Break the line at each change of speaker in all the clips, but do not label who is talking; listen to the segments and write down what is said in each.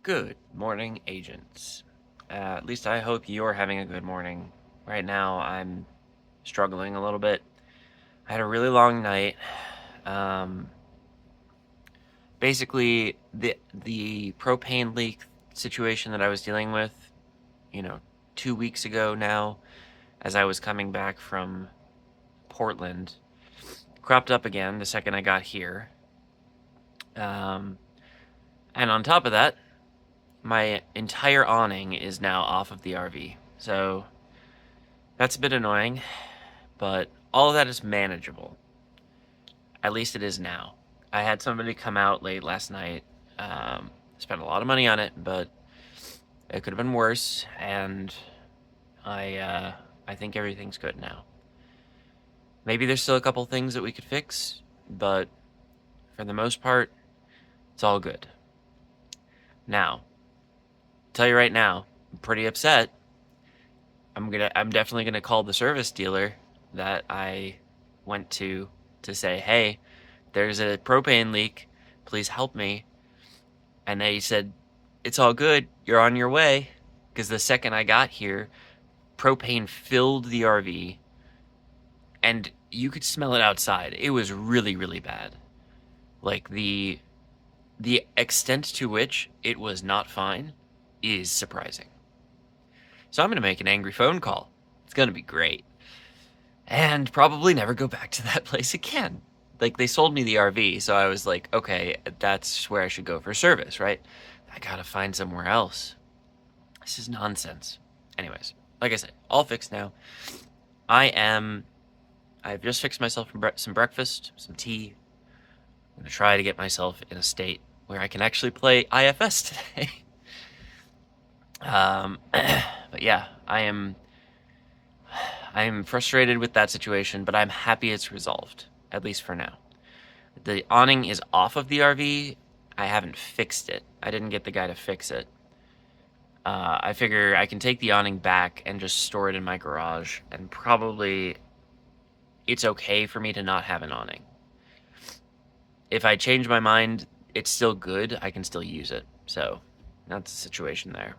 Good morning, agents. At least I hope you're having a good morning. Right now, I'm struggling a little bit. I had a really long night. Basically, the propane leak situation that I was dealing with, 2 weeks ago now, as I was coming back from Portland, cropped up again the second I got here. And on top of that, my entire awning is now off of the RV. So that's a bit annoying, but all of that is manageable. At least it is now. I had somebody come out late last night. Spent a lot of money on it, but it could have been worse, and I think everything's good now. Maybe there's still a couple things that we could fix, but for the most part, it's all good. Now, tell you right now, I'm pretty upset. I'm definitely gonna call the service dealer that I went to say, hey, there's a propane leak, please help me. And they said, it's all good, you're on your way. Because the second I got here, propane filled the RV, and you could smell it outside. It was really, really bad. Like, the extent to which it was not fine is surprising. So I'm going to make an angry phone call. It's going to be great. And probably never go back to that place again. Like, they sold me the RV, so I was like, okay, that's where I should go for service, right? I gotta find somewhere else. This is nonsense. Anyways, like I said, all fixed now. I've just fixed myself some breakfast, some tea. I'm gonna try to get myself in a state where I can actually play IFS today. But yeah, I am frustrated with that situation, but I'm happy it's resolved, at least for now. The awning is off of the RV. I haven't fixed it. I didn't get the guy to fix it. I figure I can take the awning back and just store it in my garage, and probably it's okay for me to not have an awning. If I change my mind, it's still good. I can still use it. So that's the situation there.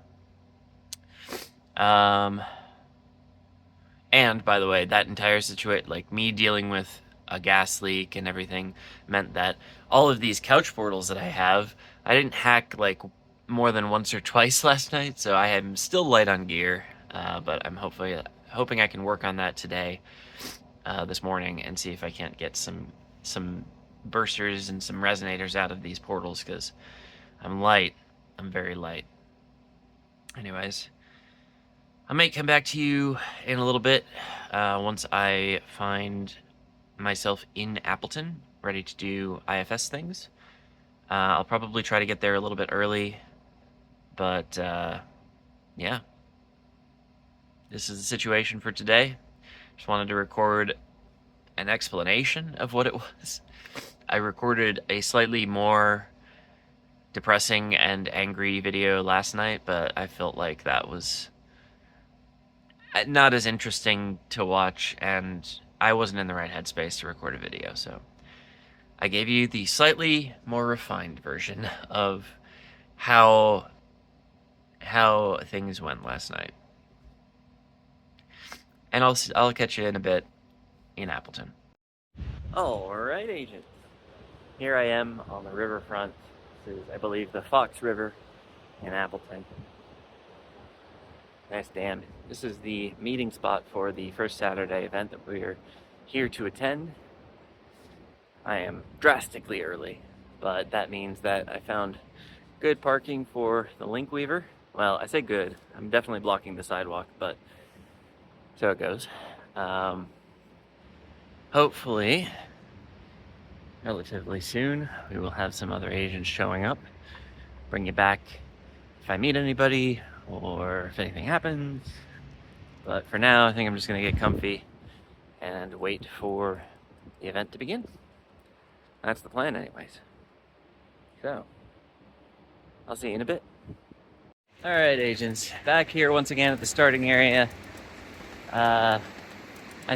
And by the way, that entire situation, like me dealing with a gas leak and everything, meant that all of these couch portals that I have, I didn't hack like more than once or twice last night, so I am still light on gear, but I'm hoping I can work on that today, this morning, and see if I can't get some bursters and some resonators out of these portals, because I'm light. I'm very light. Anyways, I might come back to you in a little bit, once I find myself in Appleton, ready to do IFS things. I'll probably try to get there a little bit early, but yeah. This is the situation for today. Just wanted to record an explanation of what it was. I recorded a slightly more depressing and angry video last night, but I felt like that was not as interesting to watch, and I wasn't in the right headspace to record a video, so I gave you the slightly more refined version of how things went last night. And I'll catch you in a bit in Appleton. Alright, agent. Here I am on the riverfront. This is, I believe, the Fox River in Appleton. Nice dam. This is the meeting spot for the first Saturday event that we're here to attend. I am drastically early, but that means that I found good parking for the link weaver. Well, I say good. I'm definitely blocking the sidewalk, but so it goes. Hopefully, relatively soon, we will have some other agents showing up. Bring you back if I meet anybody or if anything happens. But for now, I think I'm just gonna get comfy and wait for the event to begin. That's the plan anyways. So, I'll see you in a bit. Alright, agents, back here once again at the starting area. I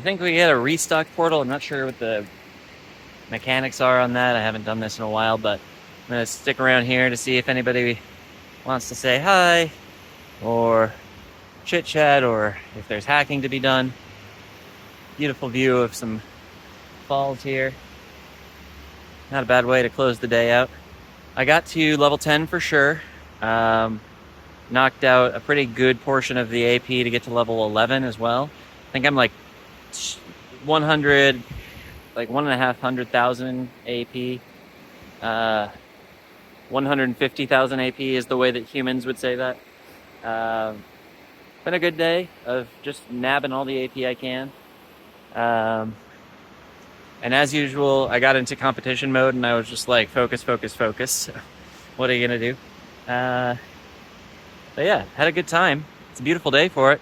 think we get a restock portal. I'm not sure what the mechanics are on that. I haven't done this in a while, but I'm gonna stick around here to see if anybody wants to say hi, or chit chat, or if there's hacking to be done. Beautiful view of some falls here. Not a bad way to close the day out. I got to level 10 for sure. Knocked out a pretty good portion of the AP to get to level 11 as well. I think I'm like 100, like 1,500,000 AP. 150,000 AP is the way that humans would say that. Been a good day of just nabbing all the AP I can. And as usual, I got into competition mode and I was just like, focus, focus, focus. What are you gonna do? But yeah, had a good time. It's a beautiful day for it.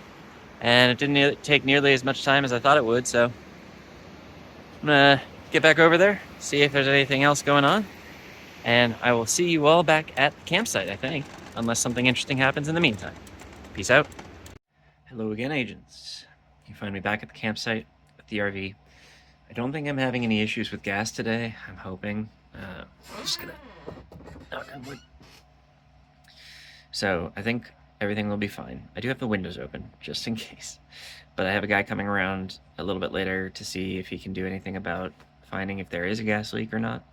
And it didn't take nearly as much time as I thought it would, so I'm gonna get back over there, see if there's anything else going on. And I will see you all back at the campsite, I think, unless something interesting happens in the meantime. Peace out. Hello again, agents. You find me back at the campsite at the RV. I don't think I'm having any issues with gas today. I'm hoping. I'm just gonna knock on wood. So I think everything will be fine. I do have the windows open, just in case. But I have a guy coming around a little bit later to see if he can do anything about finding if there is a gas leak or not.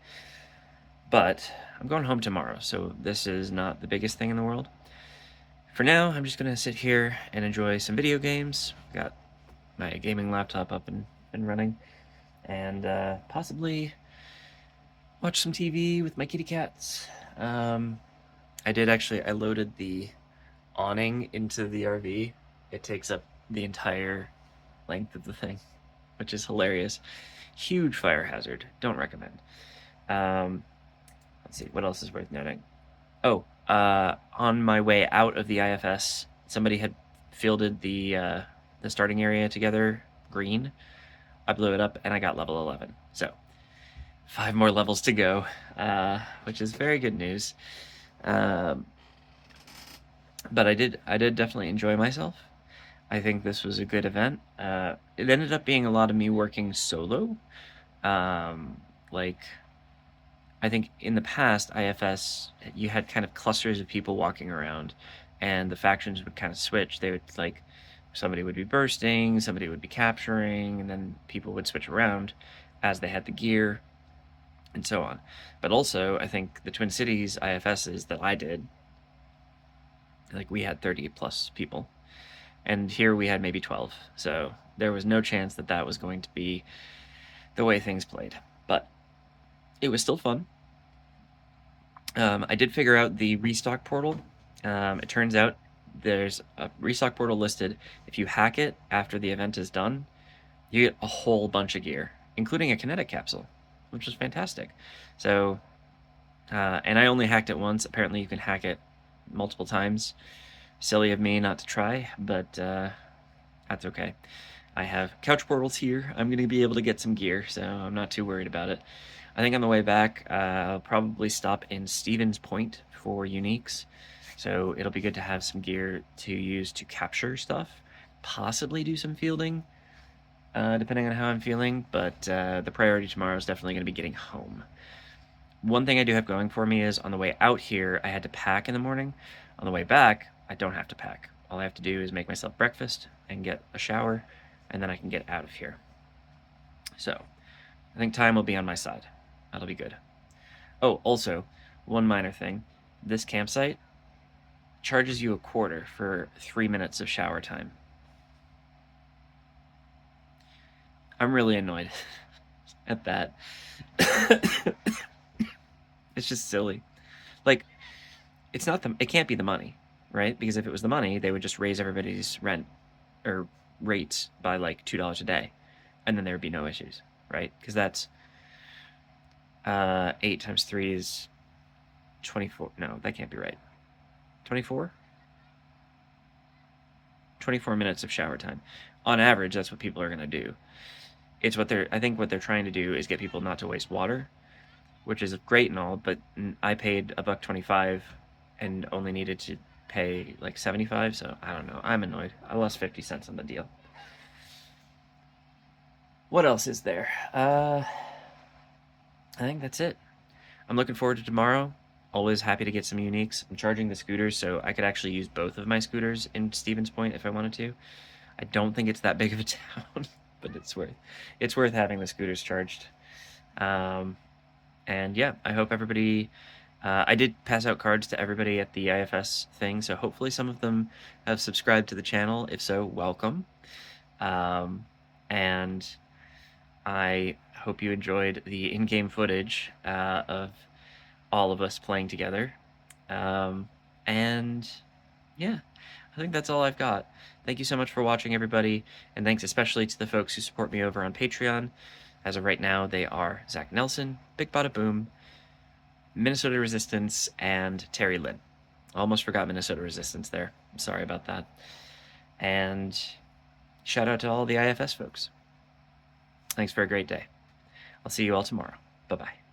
But I'm going home tomorrow, so this is not the biggest thing in the world. For now, I'm just gonna sit here and enjoy some video games. Got my gaming laptop up and running. And possibly watch some TV with my kitty cats. I loaded the awning into the RV. It takes up the entire length of the thing, which is hilarious. Huge fire hazard. Don't recommend. Let's see, what else is worth noting? Oh, on my way out of the IFS, somebody had fielded the starting area together green. I blew it up and I got level 11. So 5 more levels to go, which is very good news. But I did definitely enjoy myself. I think this was a good event. It ended up being a lot of me working solo. Like, I think in the past, IFS, you had kind of clusters of people walking around, and the factions would kind of switch. They would, like, somebody would be bursting, somebody would be capturing, and then people would switch around as they had the gear, and so on. But also, I think the Twin Cities IFSs that I did, like, we had 30 plus people, and here we had maybe 12. So there was no chance that that was going to be the way things played. But it was still fun. I did figure out the restock portal. It turns out there's a restock portal listed. If you hack it after the event is done, you get a whole bunch of gear, including a kinetic capsule, which is fantastic. So, and I only hacked it once. Apparently you can hack it multiple times. Silly of me not to try, but that's okay. I have couch portals here. I'm going to be able to get some gear, so I'm not too worried about it. I think on the way back, I'll probably stop in Stevens Point for uniques. So it'll be good to have some gear to use to capture stuff, possibly do some fielding, depending on how I'm feeling, but the priority tomorrow is definitely going to be getting home. One thing I do have going for me is on the way out here, I had to pack in the morning. On the way back, I don't have to pack. All I have to do is make myself breakfast and get a shower, and then I can get out of here. So I think time will be on my side. That'll be good. Oh, also, one minor thing. This campsite charges you $0.25 for 3 minutes of shower time. I'm really annoyed at that. It's just silly. Like, it can't be the money, right? Because if it was the money, they would just raise everybody's rent or rates by like $2 a day, and then there would be no issues, right? Because that's 8 times 3 is 24. No, that can't be right. 24? 24 minutes of shower time. On average, that's what people are going to do. I think what they're trying to do is get people not to waste water, which is great and all, but I paid $1.25 and only needed to pay like 75, so I don't know. I'm annoyed. I lost 50 cents on the deal. What else is there? I think that's it. I'm looking forward to tomorrow. always happy to get some uniques. I'm charging the scooters, so I could actually use both of my scooters in Stevens Point if I wanted to. I don't think it's that big of a town, but it's worth having the scooters charged. And yeah, I hope everybody. I did pass out cards to everybody at the IFS thing, so hopefully some of them have subscribed to the channel. If so, welcome. And I hope you enjoyed the in-game footage of all of us playing together. And yeah, I think that's all I've got. Thank you so much for watching, everybody, and thanks especially to the folks who support me over on Patreon. As of right now, they are Zach Nelson, BigBadaBoom, Minnesota Resistance, and Teri Lynn. Almost forgot Minnesota Resistance there. I'm sorry about that. And shout out to all the IFS folks. Thanks for a great day. I'll see you all tomorrow. Bye-bye.